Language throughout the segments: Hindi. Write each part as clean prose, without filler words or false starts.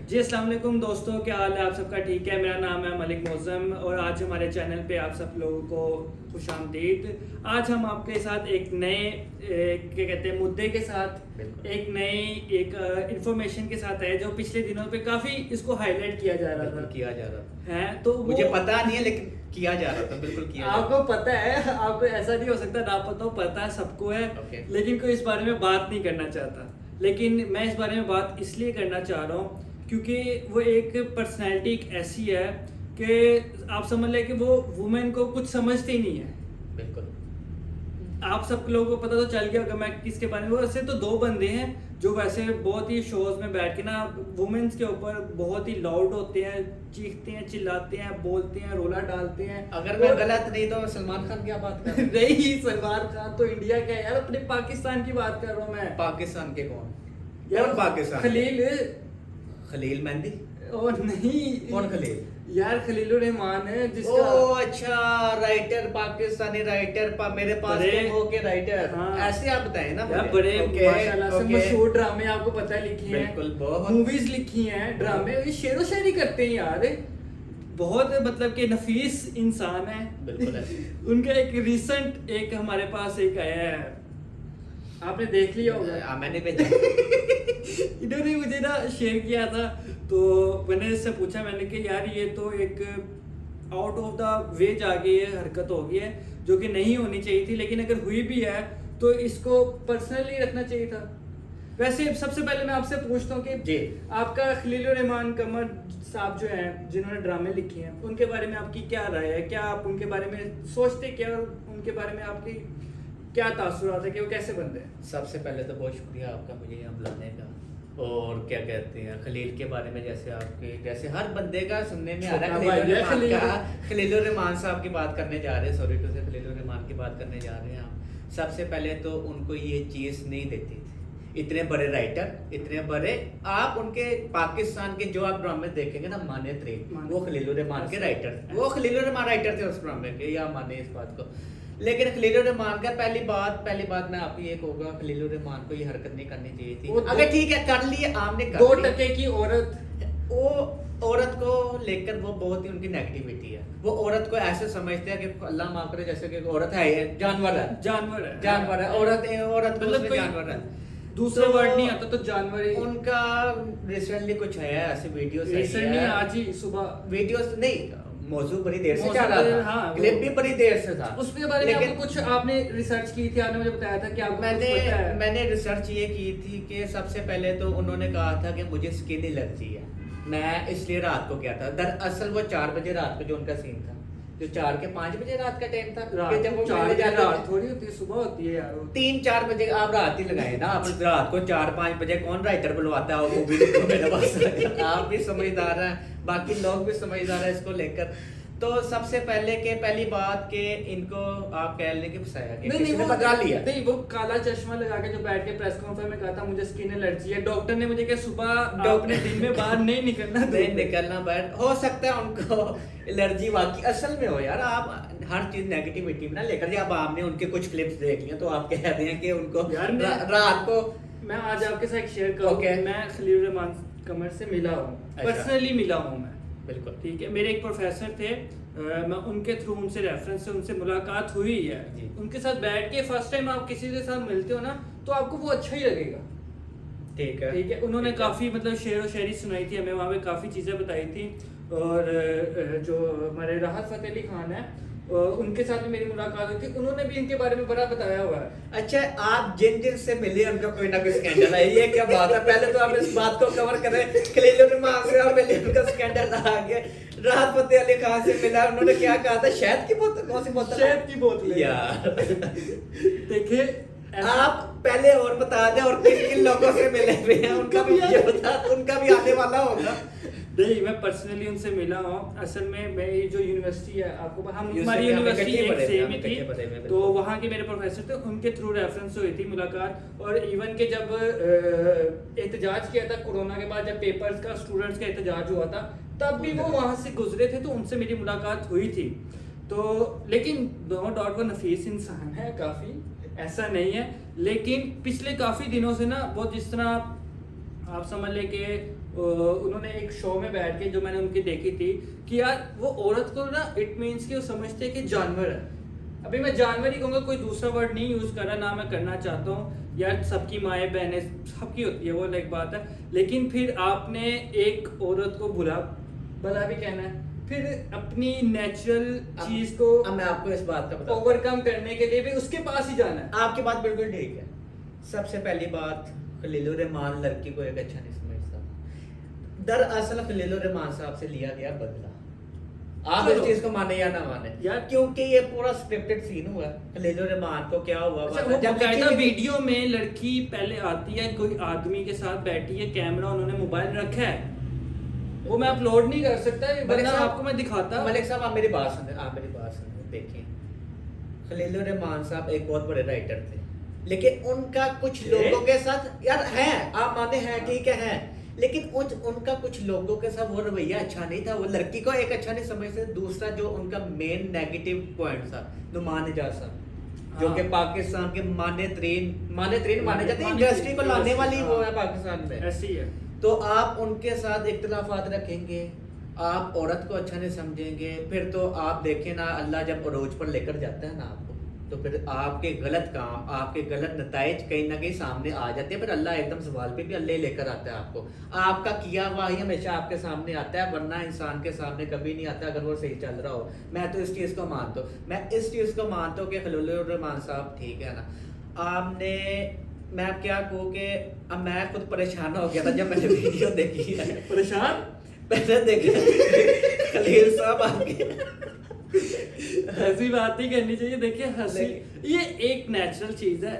जी अस्सलाम वालेकुम दोस्तों, क्या हाल है? आप सबका ठीक है? मेरा नाम है मलिक मौज़म और आज हमारे चैनल पे आप सब लोगों को खुशामदीद। आज हम आपके साथ एक नए क्या कहते हैं मुद्दे के साथ एक नई इंफॉर्मेशन के साथ है जो पिछले दिनों पे काफ़ी इसको हाईलाइट किया जा रहा था। किया जा रहा था है तो मुझे वो पता नहीं है लेकिन किया जा रहा था, बिल्कुल किया जा रहा आपको पता है, आपको ऐसा नहीं हो सकता ना पता हो, पता है सबको है। Okay. लेकिन कोई इस बारे में बात नहीं करना चाहता। लेकिन मैं इस बारे में बात इसलिए करना चाह रहा हूँ क्योंकि वो एक पर्सनैलिटी एक ऐसी है कि आप समझ लें कि वो वुमेन को कुछ समझते ही नहीं है। बिल्कुल। आप सब लोगों को पता तो चल गया होगा मैं किसके बारे में। वैसे तो दो बंदे हैं जो वैसे बहुत ही शोज में बैठ के ना वुमेन्स के ऊपर बहुत ही लाउड होते हैं, चीखते हैं, चिल्लाते हैं, बोलते हैं, रोला डालते हैं। अगर मैं गलत नहीं तो सलमान खान की बात कर नहीं, सलमान खान तो इंडिया का है यार, अपने पाकिस्तान की बात कर रहा हूँ मैं। पाकिस्तान के कौन यार कौन पाकिस्तान खलील मेहंदी ओ नहीं, कौन खलील? यार खलीलुर रहमान है ओ जिसका अच्छा, राइटर, पाकिस्तानी राइटर, मेरे पास बड़े- तुम हो के राइटर। हाँ। ऐसे आप बताएं ना यार मुझे। बड़े ओके, माशाल्लाह से ओके। मशहूर ड्रामे आपको पता है लिखी हैं, बिल्कुल, बहुत। मूवीज लिखी हैं, ड्रामे, ये शेरो शायरी करते हैं यार, बहुत मतलब कि नफीस इंसान है। बिल्कुल है। उनका एक रिसेंट एक हमारे पास एक आया है, आपने देख लिया होगा। मैंने भेजा। इन्होंने मुझे ना शेयर किया था तो मैंने इससे पूछा, मैंने कि यार ये तो एक आउट ऑफ द वे जाके ये हरकत हो गई है जो कि नहीं होनी चाहिए थी, लेकिन अगर हुई भी है तो इसको पर्सनली रखना चाहिए था। वैसे सबसे पहले मैं आपसे पूछता हूँ कि जी। आपका खलीलुर रहमान कमर साहब जो हैं जिन्होंने ड्रामे लिखे हैं उनके बारे में आपकी क्या राय है? क्या आप उनके बारे में सोचते, क्या उनके बारे में आपकी क्या तासुरात है कि वो कैसे बनते हैं? सबसे पहले तो बहुत शुक्रिया आपका मुझे यहाँ बुलाने का। और क्या कहते हैं खलील के बारे में, जैसे हर बंदे का सुनने में आ रहा है खलीलुर रहमान साहब की बात करने जा रहे हैं। सॉरी टू से खलीलुर रहमान की बात करने जा रहे हैं आप। सबसे पहले तो उनको ये चीज़ नहीं देती थी, इतने बड़े राइटर, इतने बड़े आप उनके पाकिस्तान के जो आप ड्रामे देखेंगे ना, माने थे वो खलीलुर रहमान के राइटर, वो खलीलुर रहमान राइटर थे उस ड्रामे के, या माने इस बात को। लेकिन खलीलुर रहमान का पहली बात मैं आपको ये कहूंगा, खलीलुर रहमान को ये हरकत नहीं करनी चाहिए थी। अगर ठीक है कर लिए, आपने कर 2% की औरत, वो औरत को लेकर वो बहुत ही उनकी नेगेटिविटी है। वो औरत को ऐसे समझते हैं कि अल्लाह माफ करे, जैसे कि औरत है जानवर है, जानवर है औरत मतलब कोई जानवर है, दूसरा वर्ड नहीं आता तो जानवर ही। उनका रिसेंटली कुछ है ऐसे वीडियोस, रिसेंटली आज ही सुबह वीडियोस नहीं, मौजूद बड़ी देर से मौजूद चल रहा था, हाँ, क्लिप भी बड़ी देर से था। उसके बारे में आपको कुछ आपने रिसर्च की थी, आपने मुझे बताया था कि आपको कुछ पता है। मैंने रिसर्च ये की थी कि सबसे पहले तो उन्होंने कहा था कि मुझे स्किन एलर्जी है, मैं इसलिए रात को क्या था। दरअसल वो 4 बजे रात को जो उनका सीन था, जो 4 के 5 बजे रात का टाइम था, रात जब वो 4 मिलने जाते रात थे। थोड़ी होती है, सुबह होती है यार। 3-4 बजे आप रात ही लगाए ना, आप रात को 4-5 बजे कौन राइटर बुलवाता है वो मूवी देखो मेरे पास। आप भी समझदार हैं, बाकी लोग भी समझदार हैं इसको लेकर। तो सबसे पहली बात के इनको आप कह लें कि फसाया कि नहीं किसी ने वो पकड़ा लिया। नहीं, वो काला चश्मा लगा के जो बैठ के प्रेस कॉन्फ्रेंस में कहा था मुझे स्किन एलर्जी है, डॉक्टर ने मुझे कहा सुबह आपने दिन में बाहर नहीं निकलना, नहीं निकलना, बैठ हो सकता है उनको एलर्जी वाकई असल में हो। यार आप हर चीज नेगेटिविटी में ना लेकर, जब आपने उनके कुछ क्लिप्स देख लिए तो आप कह रहे हैं कि उनको यार रात को। मैं आज आपके साथ शेयर करूँ, मैं खलीलुर रहमान कमर से मिला हूँ, पर्सनली मिला हूँ मैं। बिल्कुल ठीक है, मेरे एक प्रोफेसर थे, मैं उनके थ्रू उनसे रेफरेंस से उनसे मुलाकात हुई है। उनके साथ बैठ के फर्स्ट टाइम आप किसी के साथ मिलते हो ना तो आपको वो अच्छा ही लगेगा। ठीक है। उन्होंने काफ़ी मतलब शेर व शायरी सुनाई थी हमें, वहाँ पे काफ़ी चीज़ें बताई थी। और जो हमारे राहत फ़तेह अली खान है उनके साथ भी मेरी मुलाकात हुई थी, उन्होंने भी इनके बारे में बड़ा बताया हुआ है। अच्छा, आप जिन से मिले उनका कोई ना कोई स्कैंडल है, ये क्या बात है? पहले तो आप इस बात को कवर करें। खलीलुर रहमान से मिले, उनका स्कैंडल आ गया। राहत फतेह अली खान से मिला, उन्होंने क्या कहा था? शहद की बोतल, कौन सी बोतल? शहद की बोतल यार। देखिए आप पहले और बता दें, और किन किन लोगों से मिले हुए हैं उनका भी ये बता, उनका भी आने वाला होगा। नहीं, मैं पर्सनली उनसे मिला हूँ। असल में मैं ये जो यूनिवर्सिटी है आपको हमारी यूनिवर्सिटी एक सेम ही थी, तो वहाँ के मेरे प्रोफेसर थे, उनके थ्रू रेफरेंस हुई थी मुलाकात। और इवन के जब एहतजाज किया था कोरोना के बाद, जब पेपर्स का स्टूडेंट्स का एहतजाज हुआ था, तब भी वो वहाँ से गुजरे थे, तो उनसे मेरी मुलाकात हुई थी। तो लेकिन नो डाउट वो नफीस इंसान है काफ़ी, ऐसा नहीं है। लेकिन पिछले काफ़ी दिनों से ना वो जिस तरह आप समझ लें कि उन्होंने एक शो में बैठ के जो मैंने उनकी देखी थी कि यार वो औरत को ना इट मीन्स कि वो समझते हैं कि जानवर है। अभी मैं जानवर ही कहूँगा, कोई दूसरा वर्ड नहीं यूज़ कर रहा, ना मैं करना चाहता हूँ यार, सबकी माएँ बहनें सबकी होती है, वो एक बात है। लेकिन फिर आपने एक औरत को भला भी कहना है, फिर अपनी नेचुरल चीज को मैं आपको इस बात का ओवरकम करने के लिए भी उसके पास ही जाना है। आपकी बात बिल्कुल ठीक है। सबसे पहली बात, खलीलुर रहमान लड़की को एक अच्छा नहीं समझता। दरअसल खलीलुर रहमान साहब से लिया गया बदला। आप इस चीज को माने या ना माने यार, क्योंकि ये पूरा स्क्रिप्टेड सीन हुआ। खलीलुर रहमान को क्या हुआ, बकायदा वीडियो में लड़की पहले आती है, कोई आदमी के साथ बैठी है, कैमरा उन्होंने मोबाइल रखा है, वो मैं अपलोड नहीं कर सकता, वरना आपको मैं दिखाता। मलिक साहब आप मेरी बात सुने, देखिए खलीलुर रहमान साहब एक बहुत बड़े राइटर थे, लेकिन उनका कुछ लोगों के साथ यार है, आप माने हैं, ठीक है, लेकिन उनका कुछ लोगों के साथ वो रवैया अच्छा नहीं था, वो लड़की को एक अच्छा नहीं समझते। दूसरा जो उनका मेन नेगेटिव पॉइंट था, नुमान एजाज साहब जो कि पाकिस्तान के माने तरीन माने जाते हैं, इंडस्ट्री को लाने वाली वो है पाकिस्तान में, ऐसी है। तो आप उनके साथ इख्तिलाफात रखेंगे, आप औरत को अच्छा नहीं समझेंगे, फिर तो आप देखें ना, अल्लाह जब अरोज पर लेकर जाता है ना आपको, तो फिर आपके गलत काम, आपके गलत नताइज कहीं ना कहीं सामने आ जाते हैं। फिर अल्लाह एकदम सवाल पे भी अल्लाह लेकर आता है आपको, आपका किया हुआ ही हमेशा आपके सामने आता है, वरना इंसान के सामने कभी नहीं आता अगर वो सही चल रहा हो। मैं तो इस चीज़ को मानता हूँ, कि खलीलुर रहमान साहब ठीक है ना। आपने, मैं क्या कहूँ कि अब मैं खुद परेशान हो गया था जब मैंने वीडियो देखी है। परेशान पहले देखे खलील साहब आपके ऐसी बात नहीं करनी चाहिए। देखिए हंसी ये एक नेचुरल चीज है,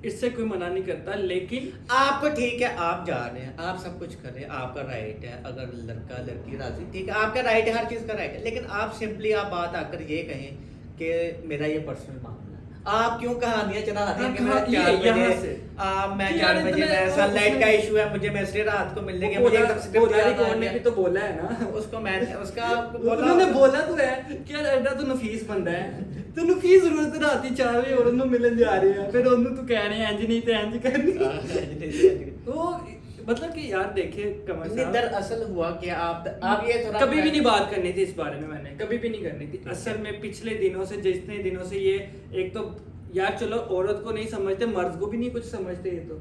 इससे कोई मना नहीं करता, लेकिन आपको ठीक है, आप जा रहे हैं, आप सब कुछ कर रहे हैं, आपका राइट है। अगर लड़का लड़की राजी, ठीक है, आपका राइट है, हर चीज का राइट है, लेकिन आप सिंपली आप बात आकर ये कहें कि मेरा ये पर्सनल मामला है। आप क्यों कहानियां चला रहे हैं कि मैं 4 बजे मैं सनलाइट का इशू है, मुझे मैसेज रात को मिलने के, मुझे एकदम स्क्रिप्ट रिकॉर्ड ने भी तो बोला है ना उसको, मैंने उसका उन्होंने बोला तो है कि यार एडा तो नफीस बंदा है, ਤੈਨੂੰ ਕੀ ਜ਼ਰੂਰਤ ਰਾਤੀ 4 ਵਜੇ ਔਰਤ ਨੂੰ ਮਿਲਣ ਜਾ ਰਹੇ ਆ, ਫਿਰ ਉਹਨੂੰ तू कह रहे हैं इंज नहीं तो इंज करनी। तो मतलब कि यार देखिए कमर साहब, दरअसल हुआ कि आप ये थोड़ा कभी भी नहीं बात करनी थी इस बारे में, मैंने कभी भी नहीं करनी थी। असल में पिछले दिनों से, जितने दिनों से ये, एक तो यार चलो औरत को नहीं समझते, मर्द को भी नहीं कुछ समझते, ये तो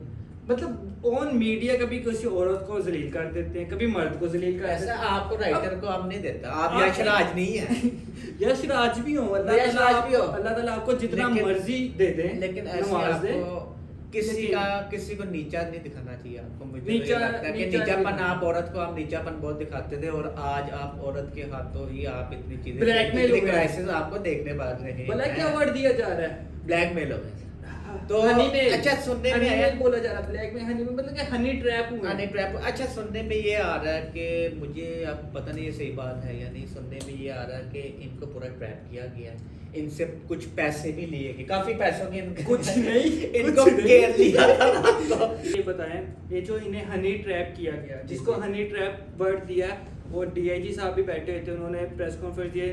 मतलब ऑन मीडिया कभी किसी औरत को जलील कर देते हैं, कभी मर्द को जलील कर देते हैं। ऐसा आपको राइटर को हम नहीं देता, आप यशराज नहीं है। यशराज भी हो, अल्लाह ताला आपको जितना मर्जी दे दे, लेकिन ऐसे किसी को नीचा नहीं दिखाना चाहिए आपको। मुझे नीचा लगता है कि नीचापन, आप औरत को आप नीचापन बहुत दिखाते थे, और आज आप औरत के हाथों ही आप इतनी चीजें, क्राइसिस आपको देखने पा रहे हैं। भला क्या वर्ड दिया जा रहा है, ब्लैकमेल हो गया। तो हनी में, अच्छा सुनने में आया, बोला जा रहा है ब्लैक में, हनी में मतलब कि हनी ट्रैप हुआ, हनी ट्रैप। अच्छा सुनने में ये आ रहा है कि मुझे अब पता नहीं ये सही बात है या नहीं, सुनने में ये आ रहा है कि इनको पूरा ट्रैप किया गया है, इनसे कुछ पैसे भी लिए गए, काफी पैसों के कुछ नहीं इनको घेर लिया था। ये बताएं, ये जो इन्हें हनी ट्रैप किया गया, जिसको हनी ट्रैप वर्ड दिया, वो डीआईजी साहब भी बैठे हुए थे, उन्होंने प्रेस कॉन्फ्रेंस दिया।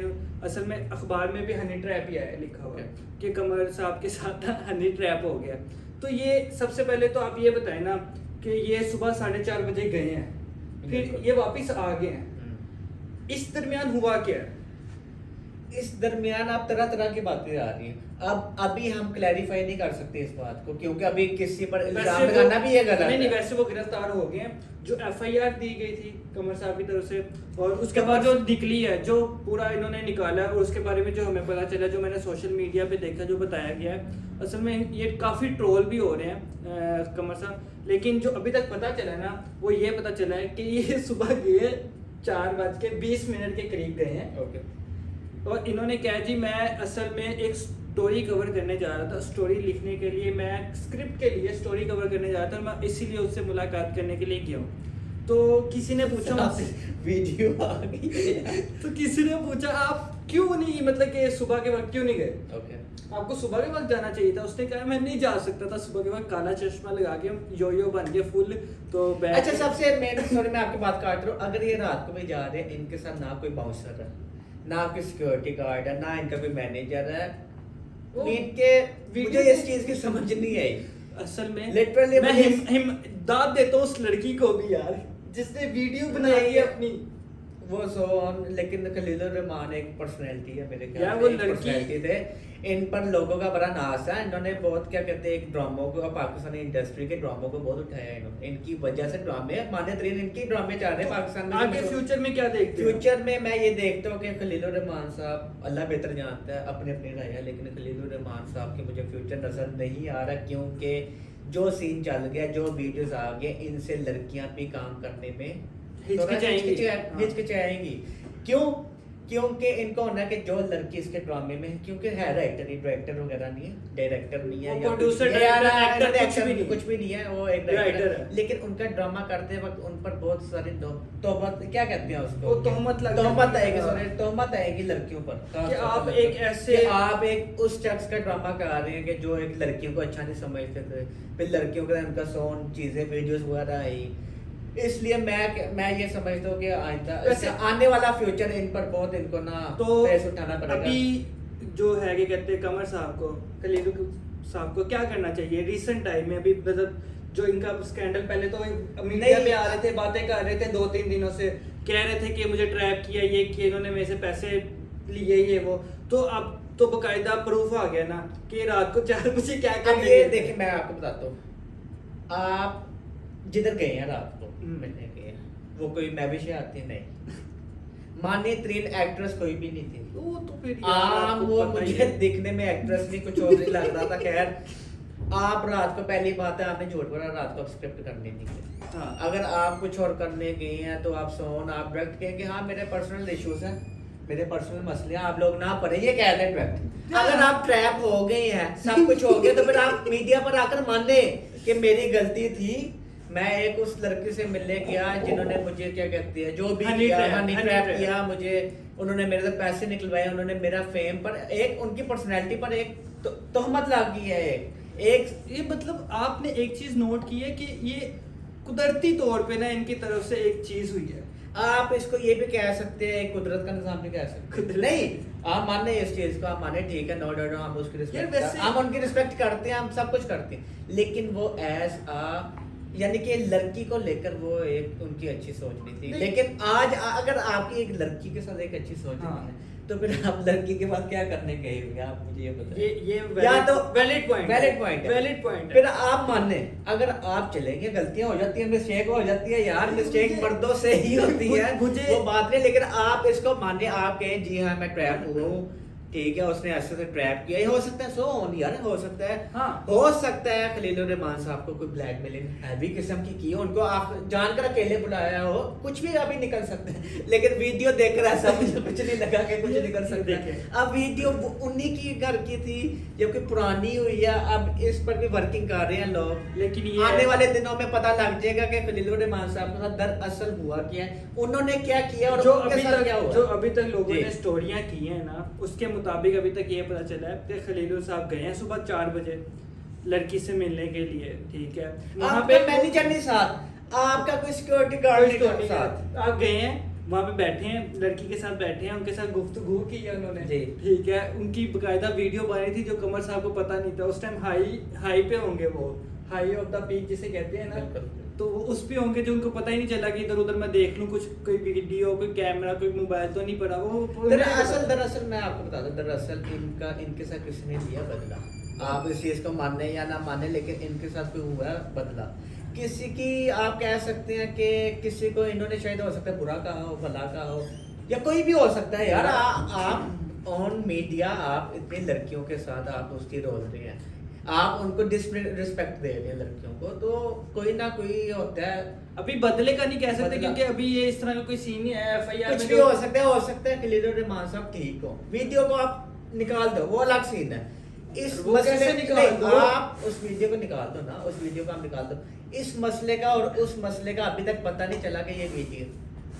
असल में अखबार में भी हनी ट्रैप ही आया, लिखा हुआ कि कमर साहब के साथ हनी ट्रैप हो गया। तो ये सबसे पहले तो आप ये बताएं ना कि ये सुबह 4:30 बजे गए हैं, फिर ये वापस आ गए हैं, इस दरमियान हुआ क्या? इस दरमियान आप तरह तरह की बातें आ रही हैं। अब अभी हम क्लैरिफाई नहीं कर सकते इस बात को, क्योंकि अभी किसी पर इल्जाम लगाना भी ये गलत है। नहीं, वैसे वो गिरफ्तार हो गए हैं, जो एफआईआर दी गई थी कमर साहब की तरफ से, और उसके बाद जो निकली है, जो पूरा इन्होंने निकाला, और उसके बारे में जो हमें पता चला, जो मैंने सोशल मीडिया पे देखा, जो बताया गया है, असल में ये काफ़ी ट्रोल भी हो रहे हैं कमर साहब। लेकिन जो अभी तक पता चला ना, वो ये पता चला है कि ये सुबह गए 4:20 के करीब गए हैं। और इन्होंने कहा जी मैं असल में एक स्टोरी कवर करने जा रहा था, स्टोरी लिखने के लिए, मैं स्क्रिप्ट के लिए स्टोरी कवर करने जा रहा था, मैं इसीलिए उससे मुलाकात करने के लिए गया हूँ। तो किसी ने पूछा मुझसे, वीडियो आ गई तो किसी ने पूछा आप क्यों नहीं, मतलब कि सुबह के वक्त क्यों नहीं गए? आपको सुबह के वक्त जाना चाहिए था। उसने कहा मैं नहीं जा सकता था सुबह के वक्त, काला चश्मा लगा के यो बन के फुल तो अच्छा सबसे मेन सॉरी मैं आपकी बात काट रहा हूँ, अगर ये रात को भी जा रहे हैं, इनके साथ ना कोई बाउंसर है, ना कोई सिक्योरिटी गार्ड है, ना इनका कोई मैनेजर है, इनके मुझे इस चीज की समझ नहीं आई। असल में लिटरली मैं दाद देता हूँ उस लड़की को भी यार, जिसने वीडियो बनाई है अपनी वो सोन, लेकिन खलील रहमान एक पर्सनैलिटी है मेरे ख्याल यार, से, वो एक पर्सनैलिटी थे। इन पर लोगों का बड़ा नाज है, इन्होंने बहुत क्या कहते हैं एक ड्रामों को, पाकिस्तानी इंडस्ट्री के ड्रामों को बहुत उठाया इन्होंने, इनकी वजह से ड्रामे माने तरीन इनकी ड्रामे चल रहे हैं पाकिस्तान में। आगे फ्यूचर में क्या देखते हो? फ्यूचर में मैं ये देखता हूँ कि खलील रहमान साहब, अल्लाह बेहतर जानता है, अपनी अपनी राय है, लेकिन खलील रहमान साहब के मुझे फ्यूचर नजर नहीं आ रहा, क्योंकि जो सीन चल गया, जो वीडियोस आ गए, इनसे लड़कियां भी काम करने में हिचकिचाएंगी। क्यों? क्योंकि इनको होना है कि जो लड़की इसके ड्रामे में है, क्योंकि है राइटर, डायरेक्टर वगैरह नहीं है, डायरेक्टर नहीं है, प्रोड्यूसर, एक्टर कुछ भी नहीं है, वो एक राइटर है। लेकिन उनका ड्रामा करते वक्त उन पर बहुत सारी तोहमत, क्या कहते हैं उसको, तोहमत आएगी लड़कियों पर कि आप एक ऐसे, आप एक उस शख्स का ड्रामा करा रहे हैं कि जो एक लड़कियों को अच्छा नहीं समझते थे, फिर लड़कियों का उनका सॉन्ग चीजें वीडियोस वगैरह आई। इसलिए मैं ये समझता हूँ कि आइंदा आने वाला फ्यूचर इन पर बहुत इनको ना तो फेस उठाना पड़ेगा। अभी जो है कि कहते हैं कमर साहब को, खलील साहब को क्या करना चाहिए रिसेंट टाइम में? अभी मतलब जो इनका स्कैंडल, पहले तो मीडिया में आ रहे थे, बातें कर रहे थे 2-3 दिनों से, कह रहे थे कि मुझे ट्रैप किया, ये किया, इन्होंने मेरे से पैसे लिए, ये वो, तो अब तो बकायदा प्रूफ आ गया ना कि रात को 4 बजे क्या कर ये देखिए मैं आपको बताता हूँ, आप जिधर गए हैं रात को मिलने गए, वो कोई मैविश आती नहीं, मानी तरीन एक्ट्रेस कोई भी नहीं थी, वो तो फिर वो मुझे दिखने में एक्ट्रेस नहीं कुछ और नहीं लग रहा था। खैर आप रात को, पहली बात है आपने झूठ बोला, रात को आप स्क्रिप्ट करने नहीं गए। हाँ। अगर आप कुछ और करने गए हैं तो आप आप डायरेक्ट कहें कि हाँ मेरे पर्सनल इश्यूज हैं, मेरे पर्सनल मसले हैं, आप लोग ना पढ़े, ये कह रहे डायरेक्ट। अगर आप ट्रैप हो गए हैं, सब कुछ हो गया, तो फिर आप मीडिया पर आकर माने कि मेरी गलती थी, मैं एक उस लड़की से मिलने गया जिन्होंने मुझे क्या कहती है, जो भी हनी ट्रैप किया, मुझे उन्होंने मेरे से पैसे निकलवाए, उन्होंने मेरा फेम पर एक, उनकी पर्सनैलिटी पर एक तोहमत लगी है। एक ये मतलब आपने एक चीज नोट की है कि ये कुदरती तौर पे ना इनकी तरफ से एक चीज हुई है। आप इसको ये भी कह सकते हैं, कुदरत का निजाम भी कह सकते हैं। नहीं, आप माने इस चीज को, आप माने ठीक है, नो डाउट हम उसकी रिस्पेक्ट, हम उनकी रिस्पेक्ट करते हैं, हम सब कुछ करते हैं, लेकिन वो यानी कि लड़की को लेकर वो एक उनकी अच्छी सोच नहीं थी। लेकिन आज अगर आपकी एक लड़की के साथ एक अच्छी सोच नहीं है, तो फिर आप लड़की के बाद क्या करने गए होंगे, आप मुझे ये बताइए। ये या तो वैलिड पॉइंट फिर आप माने, अगर आप चलेंगे, गलतियां हो जाती है, मिस्टेक हो जाती है यार, मिस्टेक मर्दों से ही होती है, वो बात नहीं, लेकिन आप इसको माने, आप कहें जी हाँ मैं ट्रैप हूँ, ठीक है, उसने ऐसे से ट्रैप किया, हो सकता है, सो ऑन यार, हो सकता है, हाँ। हो सकता है खलील रहमान साहब को कोई ब्लैकमेलिंग हैवी किस्म की हो, उनको आप जानकर अकेले बुलाया हो, कुछ भी अभी निकल सकता है, लेकिन वीडियो देखकर ऐसा मुझे कुछ नहीं लगा कि कुछ निकल सकता है। अब वीडियो उन्हीं की घर की थी, जबकि पुरानी हुई है, अब इस पर भी वर्किंग कर रहे हैं लोग, लेकिन आने वाले दिनों में पता लग जाएगा कि खलील रहमान साहब के साथ दरअसल हुआ क्या है, उन्होंने क्या किया और जो अभी तक लोगों ने स्टोरियां की हैं ना, उसके मुताबिक अभी तक ये पता चला है कि खलील साहब गए हैं सुबह 4 बजे लड़की से मिलने के लिए, ठीक है, वहां पे मैनेजर नहीं साथ, आपका कोई सिक्योरिटी गार्ड नहीं साथ, आप गए हैं वहां पे, बैठे हैं, लड़की के साथ बैठे हैं, उनके साथ गुफ्तगू की है उन्होंने, ठीक है, उनकी बकायदा वीडियो बनी थी जो कमर साहब को पता नहीं था, उस टाइम हाई पे होंगे, वो हाई ऑफ द पीक जिसे कहते हैं ना, तो वो उस पे होंगे जो उनको पता ही नहीं चला कि इधर उधर मैं देख लूं कुछ, कोई वीडियो, कोई कैमरा, कोई मोबाइल तो नहीं पड़ा। वो दरअसल मैं आपको बता दूं, दरअसल इनके साथ किसी ने लिया बदला, आप इस चीज को माने या ना माने, लेकिन इनके साथ कोई हुआ बदला, किसी की आप कह सकते हैं कि किसी को इन्होंने शायद हो सकता है बुरा कहा हो, भला कहा हो, या कोई भी हो सकता है यार। आप ऑन मीडिया आप इतनी लड़कियों के साथ आप उसकी रोल रहे हैं, आप उनको रिस्पेक्ट दे रहे हैं लड़कियों को, तो कोई ना कोई होता है। अभी बदले का नहीं कह सकते क्योंकि अभी ये इस तरह का कोई सीन नहीं है, एफआईआर कुछ भी हो सकता है खलील रहमान साहब ठीक हो, वीडियो को आप निकाल दो, वो अलग सीन है, इस मसले निकाल दो, आप उस वीडियो को निकाल दो ना, उस वीडियो को आप निकाल दो, इस मसले का और उस मसले का अभी तक पता नहीं चला कि ये वीडियो,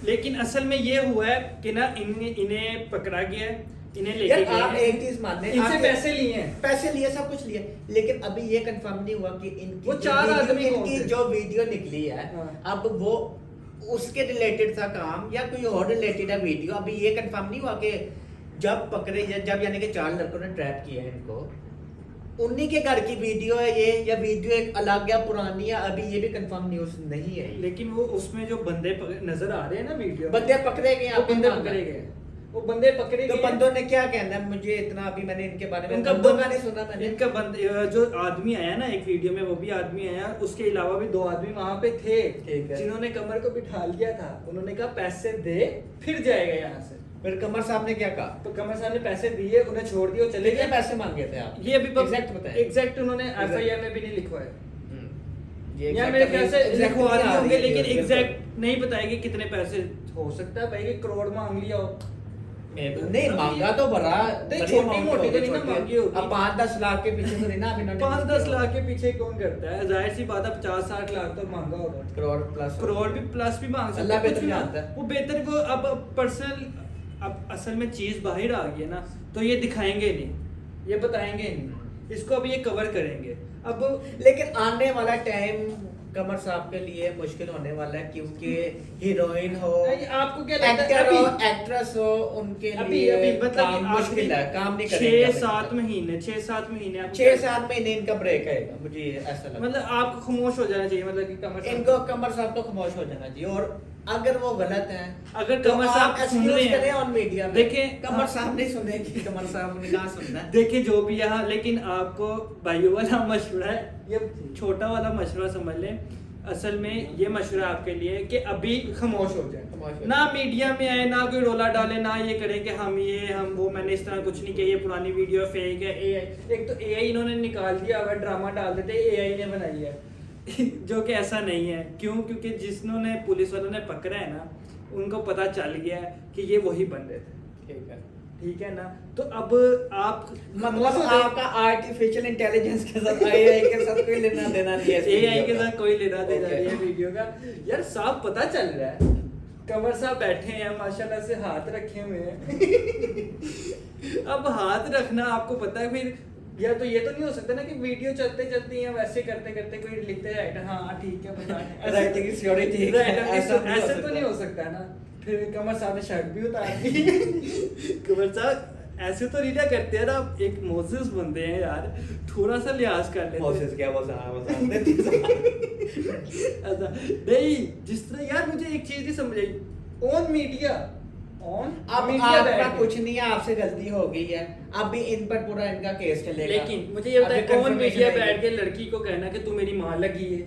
लेकिन असल में ये हुआ है कि ना इन्हें पकड़ा गया है, इन्हें लेके गए, आप एक चीज मानने, इनसे पैसे लिए, सब कुछ लिए, लेकिन अभी ये कंफर्म नहीं हुआ कि इनकी वो 4 आदमी इनकी जो वीडियो निकली है, अब वो उसके रिलेटेड था काम या कोई और रिलेटेड है वीडियो, अभी ये कंफर्म नहीं हुआ कि जब पकड़े, जब यानी कि 4 लड़कों ने ट्रैप किया है इनको, उन्हीं के घर की वीडियो है ये, या वीडियो एक अलग है पुरानी है, अभी ये भी कंफर्म न्यूज़ नहीं है। लेकिन वो उसमें जो बंदे नजर आ रहे हैं ना वीडियो, बंदे पकड़े गए, वो बंदे पकड़े गए, वो बंदे पकड़े तो गए। बंदों ने क्या कहना है, मुझे इतना अभी मैंने इनके बारे में उनका बंदों का नहीं सुना मैंने। इनका जो आदमी आया ना एक वीडियो में, वो भी आदमी आया, उसके अलावा भी 2 आदमी वहां पे थे जिन्होंने कमर को बिठा लिया था। उन्होंने कहा पैसे दे फिर जाएगा यहाँ से। फिर कमर साहब ने क्या कहा? तो कमर साहब ने पैसे दिए, उन्हें छोड़ दिया, चले गए। पैसे मांगे थे आप? ये अभी एग्जैक्ट बताएं। एग्जैक्ट उन्होंने FIR में भी नहीं लिखवाया। ये यार मेरे ख्याल से लिखवा दिए होंगे, लेकिन बिल्कुल। एग्जैक्ट नहीं बताएंगे कितने पैसे। हो सकता है भाई कि करोड़ मांग लिया हो। नहीं मांगा तो बड़ा छोटी मोटी तो नहीं ना मांगी होगी। अब 5-10 लाख के पीछे तो नहीं ना, 5-10 लाख के पीछे कौन करता है? जाहिर सी बात है 50-60 लाख तो मांगा होगा। करोड़ भी प्लस भी मांग सकता है। अल्लाह बेहतर जानता है। वो बेहतर, वो अब पर्सनल, अब असल में चीज बाहर आ गई है ना, तो ये दिखाएंगे नहीं, ये बताएंगे नहीं, इसको अब ये कवर करेंगे अब। लेकिन आने वाला टाइम कमर साहब के लिए मुश्किल होने वाला है, क्योंकि हीरोइन हो, आपको क्या लगता है, एक्टर हो, एक्ट्रेस हो, उनके लिए काम मुश्किल है, काम नहीं करेंगे। 6-7 महीने 6-7 महीने इनका ब्रेक है, मुझे ऐसा लगता है। मतलब आपको खामोश हो जाना चाहिए, मतलब कि कमर साहब तो खामोश हो जाना चाहिए। और अगर वो गलत है, अगर कमर साहब सुन रहे हैं ऑन मीडिया में, देखें कमर साहब नहीं सुनेगी, कमर साहब ने कहाँ सुनना है। देखिए जो भी यहाँ, लेकिन आपको भाइयों वाला मशवरा है, ये छोटा वाला मशवरा समझ लें। असल में ये मशवरा आपके लिए कि अभी खामोश हो जाए, ना मीडिया में आए, ना कोई रोला डाले, ना ये करे कि हम वो, मैंने इस तरह कुछ नहीं किया, ये पुरानी वीडियो फेक है, AI। एक तो AI इन्होंने निकाल दिया, अगर ड्रामा डाल देते AI ने बनाई है जो कि ऐसा नहीं है। क्यों? क्योंकि जिन्होंने पुलिस वालों ने पकड़ा है ना, उनको पता चल गया है कि ये वही बंदे थे। ठीक है ना? तो अब आप मतलब आपका आर्टिफिशियल इंटेलिजेंस के साथ AI के साथ कोई लेना देना नहीं है, AI के साथ कोई लेना देना नहीं है वीडियो का। यार साफ पता चल रहा है, कमर साहब बैठे हैं माशाल्लाह से, हाथ रखे हुए हैं अब हाथ रखना आपको पता है, फिर या तो ये तो नहीं हो सकता ना कि वीडियो चलते चलते या वैसे करते करते कोई लिखते राइटर, हाँ ठीक है पता है, राइटिंग की सिक्योरिटी ऐसे तो नहीं हो सकता है ना। फिर कमर साहब ने शर्ट भी उतार दी कमर साहब ऐसे तो नहीं ना करते यार, आप एक मोसेस बनते हैं यार, थोड़ा सा लिहाज कर लेते। मोसेस क्या ऐसा नहीं, जिस तरह यार मुझे एक चीज नहीं समझ आई, ऑन मीडिया अब आपका कुछ नहीं है, आपसे गलती हो गई है, अब भी इन पर पूरा इनका केस चलेगा। लेकिन मुझे ये बताया, ऑन मीडिया बैठ के लड़की को कहना कि तू मेरी माँ लगी है,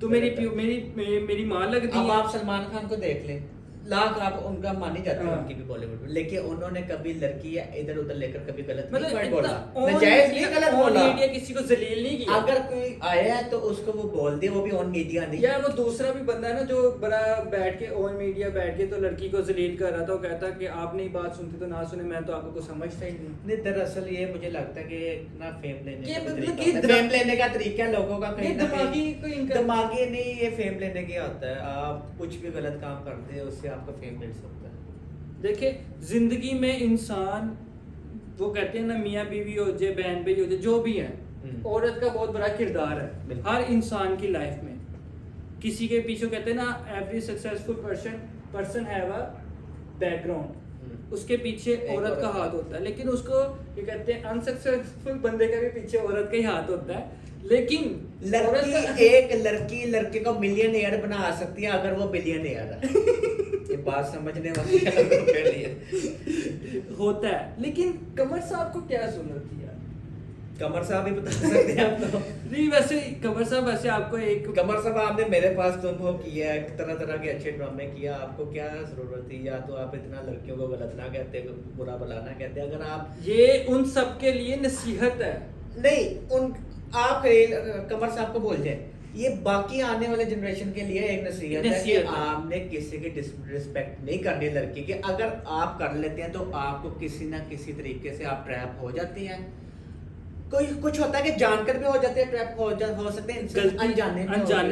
तू मेरी माँ लगती है। अब आप सलमान खान को देख ले, लाख आप उनका मान ही जाते हैं उनकी भी बॉलीवुड में, लेकिन उन्होंने कभी लड़की या इधर उधर लेकर कभी गलत नहीं बोला, नाजायज नहीं गलत बोला, मीडिया किसी को जलील नहीं किया। अगर कोई आया है तो उसको वो बोल दे, वो भी ऑन मीडिया नहीं। यार वो दूसरा भी बंदा है ना जो बड़ा बैठ के ऑन मीडिया बैठ के तो लड़की को जलील कर रहा था, वो कहता कि आपने बात सुनते तो ना सुने, मैं तो आपको कुछ समझता ही नहीं। दरअसल ये मुझे लगता है कि ना फेम लेने का तरीका है लोगों का, कहीं दिमागी नहीं, ये फेम लेने की आता है। आप कुछ भी गलत काम करते हैं उससे आपका फेम मिल सकता है। देखिए जिंदगी में इंसान, वो कहते हैं ना मियाँ बीवी हो जाए, बहन भाई हो जाए, जो भी है, औरत का बहुत बड़ा किरदार है हर इंसान की लाइफ में। किसी के पीछे कहते हैं ना, every successful person have a background, उसके पीछे औरत का हाथ होता है। लेकिन उसको ये कहते हैं अनसक्सेसफुल बंदे का भी पीछे औरत का ही हाथ होता है। लेकिन एक लड़के को मिलियनेयर बना सकती है अगर वो बिलियनेयर है ये बात समझने वाली के लिए होता है। लेकिन कमर साहब को क्या जरूरत थी यार? कमर साहब ही बता सकते हैं आप तो। नहीं वैसे कमर साहब, वैसे आपको एक कमर साहब आपने मेरे पास तो वो किया है, तरह तरह के अच्छे ड्रामे किया, आपको क्या जरूरत थी? या तो आप इतना लड़कियों को गलत ना कहते, बुरा भला ना कहते। अगर आप, ये उन सब के लिए नसीहत है। नहीं उन आप कमर साहब को बोल जाए, ये बाकी आने वाले जनरेशन के लिए एक नसीहत है कि आपने किसी की डिसरिस्पेक्ट नहीं करनी लड़की की। अगर आप कर लेते हैं तो आपको किसी ना किसी तरीके से आप ट्रैप हो जाते हैं। कोई कुछ होता है कि जानकर भी हो जाते हैं, ट्रैप हो सकते हैं अनजाने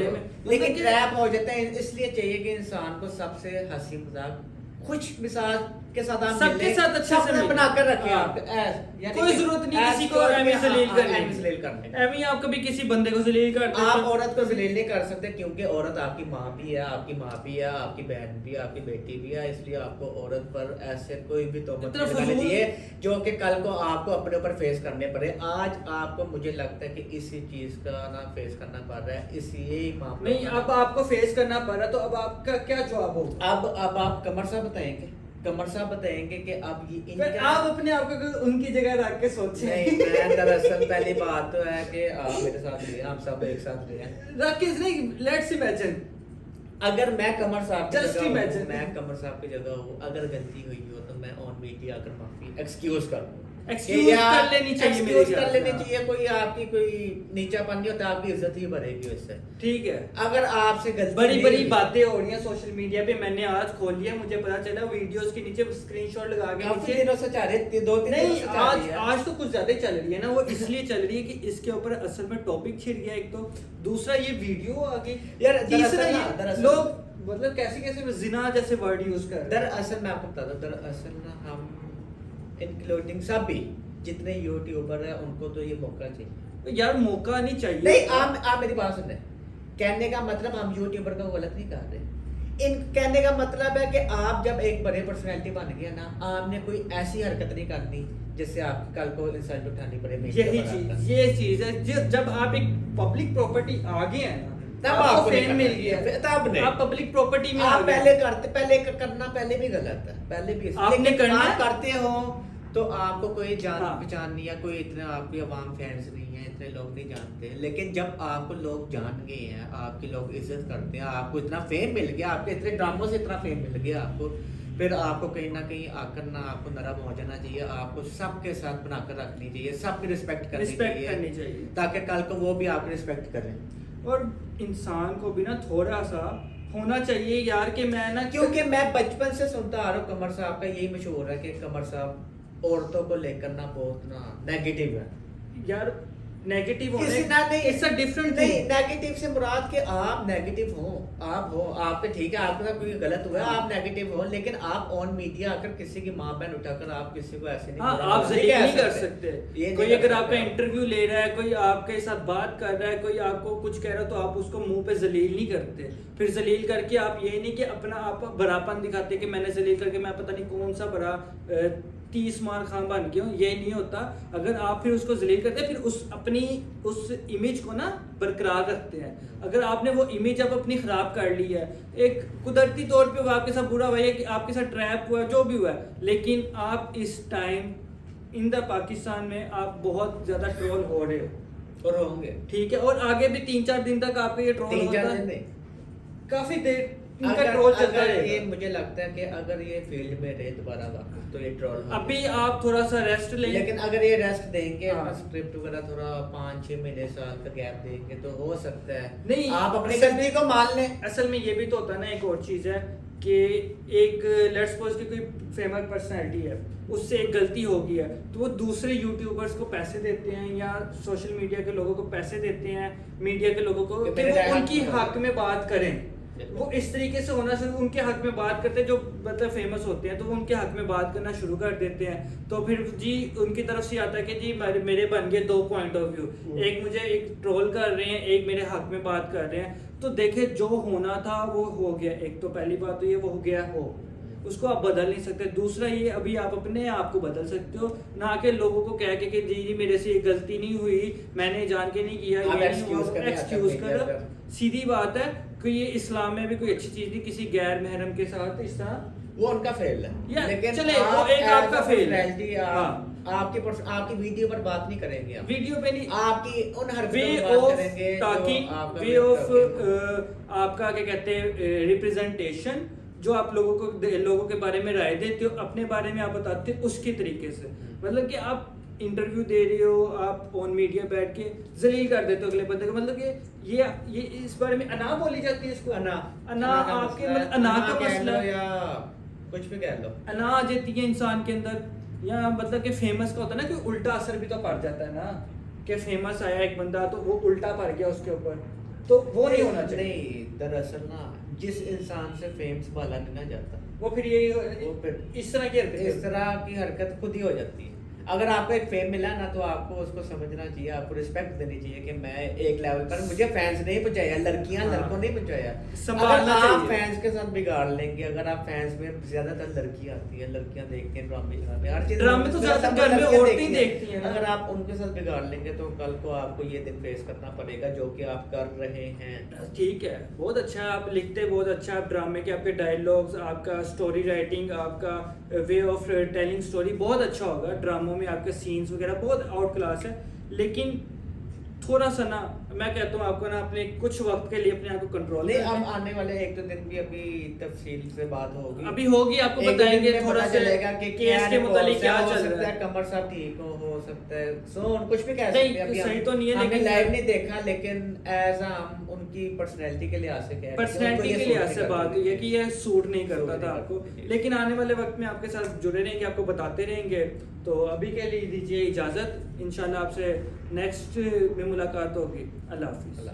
में, लेकिन ट्रैप हो जाते हैं। इसलिए चाहिए कि इंसान को सबसे हंसी मजाक, कुछ मिसाल के साथ आप सबके साथ अच्छे से मिलें, बनाकर रखें हाँ। आप कोई जरूरत नहीं किसी को एमी जलील करने। एमी आप कभी किसी बंदे को जलील करते आप औरत को जलील नहीं कर सकते, क्योंकि औरत आपकी माँ भी है, आपकी माँ भी है, आपकी बहन भी है, आपकी बेटी भी है, इसलिए आपको औरत पर ऐसे कोई भी तोहमत नहीं लगानी चाहिए जो कि कल को आपको अपने ऊपर फेस करने पड़े। आज आपको मुझे लगता है कि इसी चीज का ना फेस करना पड़ रहा है, इसी मामले नहीं अब आपको फेस करना पड़ रहा, तो अब आपका क्या जवाब होगा? अब आप कमर साहब बताएंगे, कमर साहब बताएंगे कि अब ये इनका आप अपने आप को उनकी जगह रख के सोचें। नहीं, मैं दरअसल पहली बात तो है कि आप मेरे साथ रहिए, हम सब एक साथ रहिए, रख के नहीं, लेट्स इमेजिन अगर मैं कमर साहब की Just जगह हूँ, imagine. मैं कमर साहब की जगह हूँ, अगर गलती हुई हो तो मैं ऑन मीडिया आकर माफी एक्सक्यूज कर दूँ, एक्सक्यूज कर लेनी चाहिए, मेरे एक्सक्यूज कर ख्याल लेनी से। चाहिए। कोई आपकी कोई नीचापन नहीं होता, आपकी इज्जत ही बढ़ेगी उससे। ठीक है, अगर आपसे गलती बड़ी नहीं बड़ी हुई- बातें हो रही हैं सोशल मीडिया पे, मैंने आज खोल लिया, मुझे पता चला वीडियोस के नीचे स्क्रीनशॉट लगा के काफी नीचे दिनों से चाह रहे, 2-3 दिनों नहीं से चाह रही आज है। आज तो कुछ ज्यादा ही चल रही है ना, वो इसलिए चल रही है कि इसके ऊपर असल में टॉपिक छिड़ गया एक, तो दूसरा ये वीडियो आ गई, यार, तीसरा दरअसल ना, ये दरअसल- लोग मतलब कैसे कैसे जिना जैसे वर्ड यूज कर रहे हैं। दरअसल मैं आपको बताता हूँ, दरअसल ना हम इंक्लूडिंग सभी जितने यूट्यूबर हैं उनको तो ये मौका चाहिए। यार मौका नहीं चाहिए। नहीं, आप मेरी बात सुन रहे, कहने का मतलब हम यूट्यूबर को गलत नहीं कर रहे, इन कहने का मतलब है कि आप जब एक बड़े पर्सनैलिटी बन गया ना, आपने कोई ऐसी हरकत नहीं करनी जिससे आपको कल को इंसल्ट उठानी पड़े। ये चीज है, जब आप एक पब्लिक प्रॉपर्टी आ गए हैं ना, तब आपको आपको फेम नहीं मिल करना गया, चाहिए, तब नहीं। आप पब्लिक प्रॉपर्टी में आ आप गए। पहले करते, पहले करना पहले भी गलत है, पहले भी आपने लेकिन करना आप है? करते हो तो आपको कोई जान हाँ। पहचान नहीं है, कोई इतने आपके अवाम फैंस नहीं है, इतने लोग नहीं जानते। लेकिन जब आपको लोग जान गए हैं, आपके लोग इज्जत करते हैं, आपको इतना फेम मिल गया, आपके इतने ड्रामों से इतना फेम मिल गया आपको, फिर आपको कहीं ना कहीं आकर ना आपको नरम हो जाना चाहिए, आपको सबके साथ बनाकर रखनी चाहिए, सबकी रिस्पेक्ट करनी चाहिए, ताकि कल को वो भी आपकी रिस्पेक्ट करें। और इंसान को भी ना थोड़ा सा होना चाहिए यार कि मैं ना, क्योंकि मैं बचपन से सुनता आ रहा हूँ, कमर साहब का यही मशहूर है कि कमर साहब औरतों को लेकर ना बहुत ना नेगेटिव है। यार नेगेटिव किसी होने ना नहीं, इट्स अ डिफरेंट नहीं, थिंग। नेगेटिव से मुराद के आप नेगेटिव हो, आप हो, आप पे ठीक है, आपके साथ कोई गलत हुआ है, आप नेगेटिव हो, लेकिन आप ऑन मीडिया आकर किसी की माँ बहन उठाकर आप किसी को ऐसे नहीं हाँ, बुरा आप भला जलील नहीं कह कर सकते। सकते। ये कोई नहीं अगर कर आपका सकते। इंटरव्यू ले रहा है, कोई आपके साथ बात कर रहा है, कोई आपको कुछ कह रहा है, तो आप उसको मुंह पे जलील नहीं करते। फिर जलील करके आप ये नहीं कि अपना आप बड़ापन दिखाते कि मैंने जलील करके मैं पता नहीं कौन सा बड़ा 30 मार खां बन गया हूँ, ये नहीं होता। अगर आप फिर उसको जलील करते हैं, फिर उस इमेज को ना बरकरार रखते हैं। अगर आपने वो इमेज अब अपनी खराब कर ली है, एक कुदरती तौर पे वो आपके साथ बुरा हुआ है कि आपके साथ ट्रैप हुआ है, जो भी हुआ है, लेकिन आप इस टाइम इन द पाकिस्तान में आप बहुत ज्यादा ट्रोल हो रहे हो और होंगे, ठीक है, और आगे भी 3-4 दिन तक आपको ये ट्रोल होता 3-4 है, दिन नहीं, काफी देर इनका अगर ट्रोल चलता अगर ये रहेगा। मुझे लगता है कि अगर ये फील्ड में रहे दोबारा वापस तो ये ट्रोल होंगे। अभी आप थोड़ा सा रेस्ट लें, लेकिन अगर ये रेस्ट देंगे, हाँ। स्क्रिप्ट वगैरह थोड़ा 5-6 महीने साल का गैप देंगे तो हो सकता है नहीं, आप अपनी असल गलती को मान लें। असल में ये भी तो होता है ना, एक और चीज है कि एक लेट्स सपोज कि कोई फेमस पर्सनैलिटी है, उससे एक गलती हो गई है, तो वो दूसरे यूट्यूबर्स को पैसे देते हैं या सोशल मीडिया के लोगों को पैसे देते हैं, मीडिया के लोगों को, कि वो उनकी हक में बात करें। वो इस तरीके से होना शुरू, उनके हक में बात करते हैं, जो मतलब फेमस होते हैं तो वो उनके हक में बात करना शुरू कर देते हैं। तो फिर जी उनकी तरफ से आता है कि जी मेरे बन गए 2 पॉइंट ऑफ व्यू, एक मुझे एक ट्रोल कर रहे हैं, एक मेरे हक में बात कर रहे हैं। तो देखे जो होना था वो हो गया। एक तो पहली बात तो ये वो हो गया हो, उसको आप बदल नहीं सकते। दूसरा ये अभी आप अपने आप को बदल सकते हो, ना कि लोगों को कह के कि जी मेरे से ये गलती नहीं हुई, मैंने जान के नहीं किया, ये एक्सक्यूज कर। सीधी बात है कि ये इस्लाम में भी कोई अच्छी चीज नहीं किसी गैर महरम के साथ इस तरह, वो उनका फेल है, लेकिन चले वो एक आपका फेल है। आपकी वीडियो पर बात नहीं करेंगे, आप वीडियो पे नहीं, आपकी उन हर way of talking, way of आपका क्या कहते हैं रिप्रेजेंटेशन, जो आप लोगों के बारे में राय देते हो, अपने बारे में आप बताते हो उसके तरीके से। मतलब कि आप इंटरव्यू दे रहे हो, आप ऑन मीडिया बैठ के जलील कर देते हो अगले बंदे को। मतलब कि ये इस बारे में अना बोली जाती है, इसको अना आपके मतलब अना का मसला या कुछ भी कह लो, अना आ जाती है इंसान के अंदर। या मतलब कि फेमस का होता है ना कि उल्टा असर भी तो पड़ जाता है ना, कि फेमस आया एक बंदा तो वो उल्टा पड़ गया उसके ऊपर, तो वो नहीं होना चाहिए। नहीं, दरअसल ना जिस इंसान से फेम संभाला नहीं ना जाता, वो फिर ये वो फिर इस तरह की हरकत इस तरह की हरकत खुद ही हो जाती है। अगर आपको एक फेम मिला ना तो आपको उसको समझना चाहिए, आपको रिस्पेक्ट देनी चाहिए कि मैं एक लेवल पर, मुझे फैंस नहीं पहुंचाया, लड़कियां लड़कों नहीं पहुंचाया। संभालना अगर आप चाहिए। फैंस के साथ बिगाड़ लेंगे, अगर आप फैंस में ज्यादातर लड़की आती है, लड़कियां देखती हैं ड्रामे हर चीज, ड्रामे तो ज्यादातर घर में लड़कियां औरतें ही देखती हैं ना। अगर आप उनके साथ बिगाड़ लेंगे तो कल को आपको ये दिन फेस करना पड़ेगा जो कि आप कर रहे हैं। ठीक है, बहुत अच्छा है, आप लिखते बहुत अच्छा, आप ड्रामे के आपके डायलॉग्स, आपका स्टोरी राइटिंग, आपका वे ऑफ टेलिंग स्टोरी बहुत अच्छा होगा। ड्रामों में आपके सीन्स वगैरह बहुत आउट क्लास है, लेकिन थोड़ा सा ना मैं कहता हूँ आपको ना अपने कुछ वक्त के लिए अपने आप को कंट्रोल नहीं, अब आने वाले एक दो दिन भी अभी तफसील से बात होगी, अभी होगी, आपको बताएंगे थोड़ा सा चलेगा कि केस के मुतालिक क्या चल रहा है। कमर साहब ठीक हो सकता है, सो कुछ भी कह सकते नहीं, हैं। अभी सही तो नहीं है, हमने लेकिन लाइव नहीं देखा, लेकिन एज हम उनकी पर्सनैलिटी के लिहाज से कह रहे हैं, पर्सनैलिटी के लिहाज से बात हुई है कि ये सूट नहीं करता था आपको, लेकिन आने वाले वक्त में आपके साथ जुड़े रहेंगे, आपको बताते रहेंगे। तो अभी के लिए दीजिए इजाजत, इंशाल्लाह आपसे नेक्स्ट में मुलाकात होगी। अल्लाह हाफिज़।